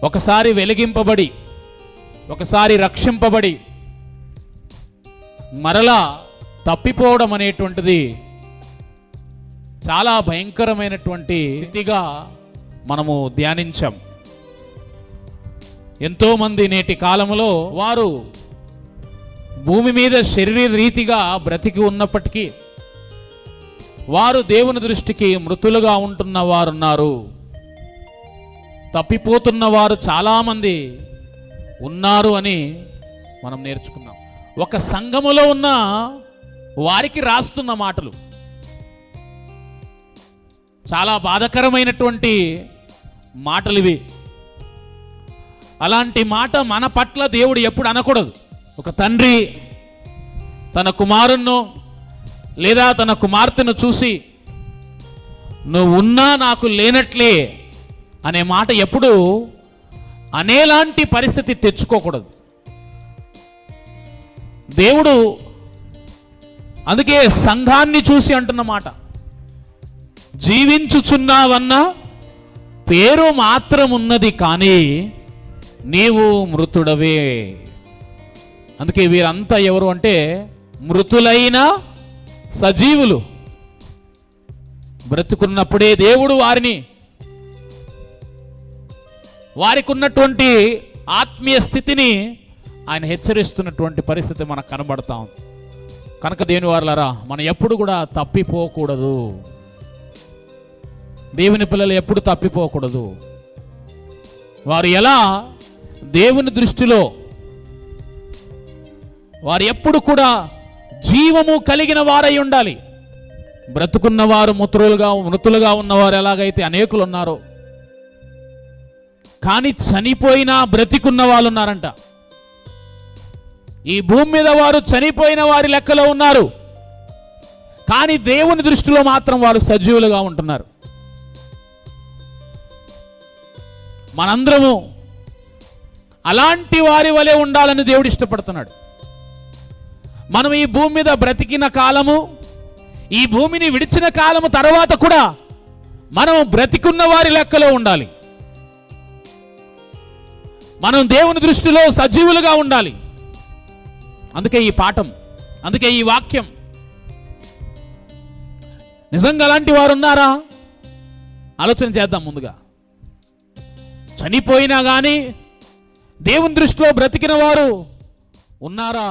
ఒకసారి వెలిగింపబడి, ఒకసారి రక్షింపబడి మరలా తప్పిపోవడం అనేటువంటిది చాలా భయంకరమైనటువంటి స్థితిగా మనము ధ్యానించాం. ఎంతోమంది నేటి కాలంలో వారు భూమి మీద శరీర రీతిగా బ్రతికి ఉన్నప్పటికీ వారు దేవుని దృష్టికి మృతులుగా ఉంటున్న వారున్నారు. తప్పిపోతున్న వారు చాలామంది ఉన్నారు అని మనం నేర్చుకున్నాం. ఒక సంఘములో ఉన్న వారికి రాస్తున్న మాటలు చాలా బాధాకరమైనటువంటి మాటలు ఇవి. అలాంటి మాట మన పట్ల దేవుడు ఎప్పుడు అనకూడదు. ఒక తండ్రి తన కుమారుణ్ణి లేదా తన కుమార్తెను చూసి నువ్వు ఉన్నా నాకు లేనట్లే అనే మాట ఎప్పుడు అనేలాంటి పరిస్థితి తెచ్చుకోకూడదు. దేవుడు అందుకే సంఘాన్ని చూసి అంటున్నమాట, జీవించుచున్నావన్న పేరు మాత్రం ఉన్నది కానీ నీవు మృతుడవే. అందుకే వీరంతా ఎవరు అంటే మృతులైన సజీవులు. బ్రతుకున్నప్పుడే దేవుడు వారికి ఉన్నటువంటి ఆత్మీయ స్థితిని ఆయన హెచ్చరిస్తున్నటువంటి పరిస్థితి మనకు కనబడతా ఉంది. కనుక దేవుని వారలారా, మనం ఎప్పుడు కూడా తప్పిపోకూడదు. దేవుని పిల్లలు ఎప్పుడు తప్పిపోకూడదు. వారు ఎలా దేవుని దృష్టిలో వారు ఎప్పుడు కూడా జీవము కలిగిన వారై ఉండాలి. బ్రతుకున్నవారు మృతులుగా ఉన్నవారు ఎలాగైతే అనేకులు ఉన్నారో, కానీ చనిపోయినా బ్రతికున్న వాళ్ళు ఉన్నారంట. ఈ భూమి మీద వారు చనిపోయిన వారి లెక్కలో ఉన్నారు, కానీ దేవుని దృష్టిలో మాత్రం వారు సజీవులుగా ఉంటున్నారు. మనందరము అలాంటి వారి వలె ఉండాలని దేవుడు ఇష్టపడుతున్నాడు. మనం ఈ భూమి మీద బ్రతికిన కాలము, ఈ భూమిని విడిచిన కాలము తర్వాత కూడా మనం బ్రతికున్న వారి లెక్కలో ఉండాలి. మనం దేవుని దృష్టిలో సజీవులుగా ఉండాలి. అందుకే ఈ పాఠం, అందుకే ఈ వాక్యం. నిజంగా అలాంటి వారు ఉన్నారా? ఆలోచన చేద్దాం. ముందుగా చనిపోయినా కానీ దేవుని దృష్టిలో బ్రతికిన వారు ఉన్నారా?